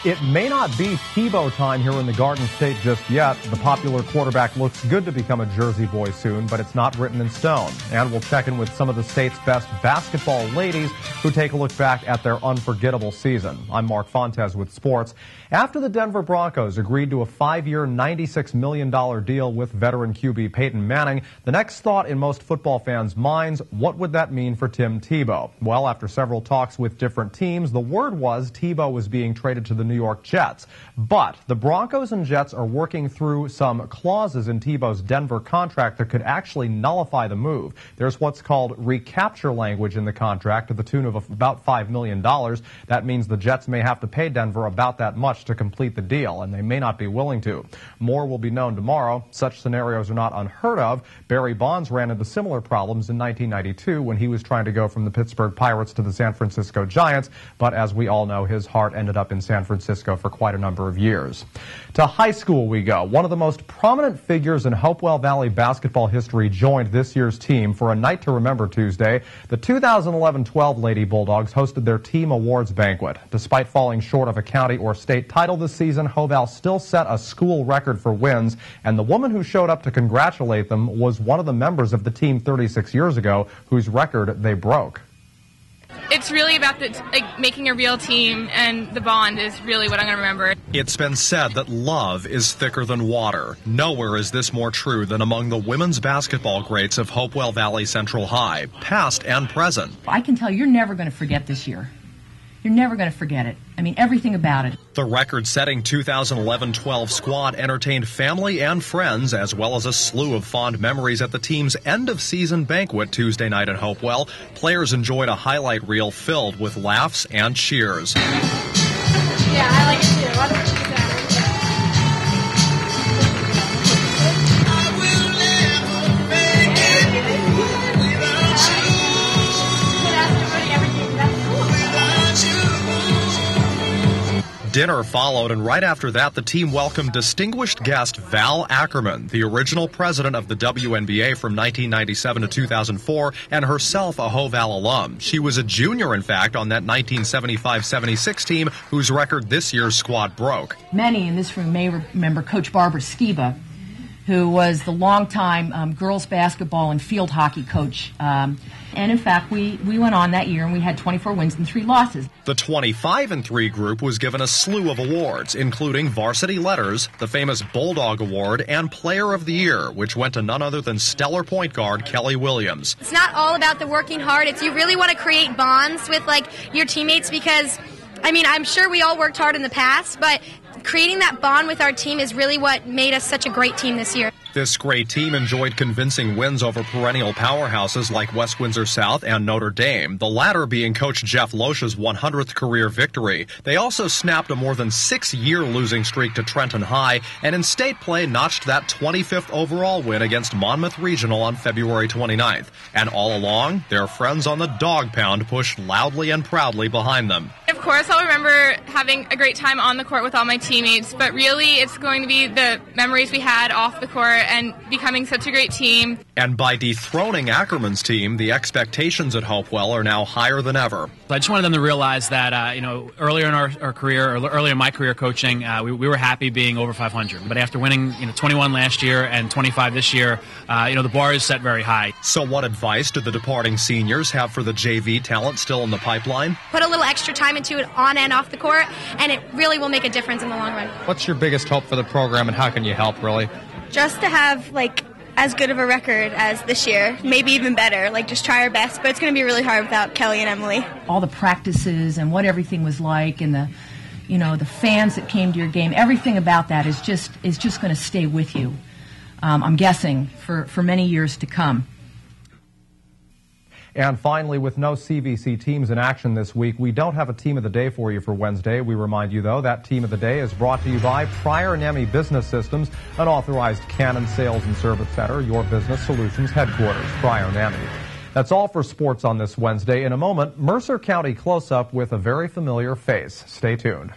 It may not be Tebow time here in the Garden State just yet. The popular quarterback looks good to become a Jersey boy soon, but it's not written in stone. And we'll check in with some of the state's best basketball ladies who take a look back at their unforgettable season. I'm Mark Fontes with sports. After the Denver Broncos agreed to a 5-year, $96 million deal with veteran QB Peyton Manning, the next thought in most football fans' minds, what would that mean for Tim Tebow? Well, after several talks with different teams, the word was Tebow was being traded to the New York Jets. But the Broncos and Jets are working through some clauses in Tebow's Denver contract that could actually nullify the move. There's what's called recapture language in the contract to the tune of about $5 million. That means the Jets may have to pay Denver about that much to complete the deal, and they may not be willing to. More will be known tomorrow. Such scenarios are not unheard of. Barry Bonds ran into similar problems in 1992 when he was trying to go from the Pittsburgh Pirates to the San Francisco Giants, but as we all know, his heart ended up in San Francisco for quite a number of years. To high school we go. One of the most prominent figures in Hopewell Valley basketball history joined this year's team for a night to remember Tuesday. The 2011-12 Lady Bulldogs hosted their team awards banquet. Despite falling short of a county or state title this season, Hoval still set a school record for wins, and the woman who showed up to congratulate them was one of the members of the team 36 years ago whose record they broke. It's really about making a real team, and the bond is really what I'm going to remember. It's been said that love is thicker than water. Nowhere is this more true than among the women's basketball greats of Hopewell Valley Central High, past and present. I can tell you're never going to forget this year. You're never going to forget it. I mean, everything about it. The record-setting 2011-12 squad entertained family and friends, as well as a slew of fond memories at the team's end-of-season banquet Tuesday night in Hopewell. Players enjoyed a highlight reel filled with laughs and cheers. Yeah, I like it too. Dinner followed, and right after that, the team welcomed distinguished guest Val Ackerman, the original president of the WNBA from 1997 to 2004, and herself a Hoval alum. She was a junior, in fact, on that 1975-76 team, whose record this year's squad broke. Many in this room may remember Coach Barbara Skiba, who was the longtime girls basketball and field hockey coach. And in fact, we went on that year and we had 24 wins and 3 losses. The 25-3 group was given a slew of awards, including Varsity Letters, the famous Bulldog Award, and Player of the Year, which went to none other than stellar point guard Kelly Williams. It's not all about the working hard. It's you really want to create bonds with your teammates because, I mean, I'm sure we all worked hard in the past, but creating that bond with our team is really what made us such a great team this year. This great team enjoyed convincing wins over perennial powerhouses like West Windsor South and Notre Dame, the latter being Coach Jeff Loesch's 100th career victory. They also snapped a more than 6-year losing streak to Trenton High, and in state play notched that 25th overall win against Monmouth Regional on February 29th. And all along, their friends on the Dog Pound pushed loudly and proudly behind them. Of course, I'll remember having a great time on the court with all my teammates, but really it's going to be the memories we had off the court and becoming such a great team. And by dethroning Ackerman's team, the expectations at Hopewell are now higher than ever. I just wanted them to realize that, earlier in our career, or earlier in my career coaching, we were happy being over 500. But after winning 21 last year and 25 this year, the bar is set very high. So what advice do the departing seniors have for the JV talent still in the pipeline? Put a little extra time into it on and off the court, and it really will make a difference in the long run. What's your biggest hope for the program, and how can you help, really? Just to have, as good of a record as this year, maybe even better. Just try our best, but it's going to be really hard without Kelly and Emily. All the practices and what everything was like, and the fans that came to your game, everything about that is just going to stay with you, I'm guessing, for many years to come. And finally, with no CVC teams in action this week, we don't have a Team of the Day for you for Wednesday. We remind you, though, that Team of the Day is brought to you by Prior NEMI Business Systems, an authorized Canon Sales and Service Center, your business solutions headquarters, Prior NEMI. That's all for sports on this Wednesday. In a moment, Mercer County Close-Up with a very familiar face. Stay tuned.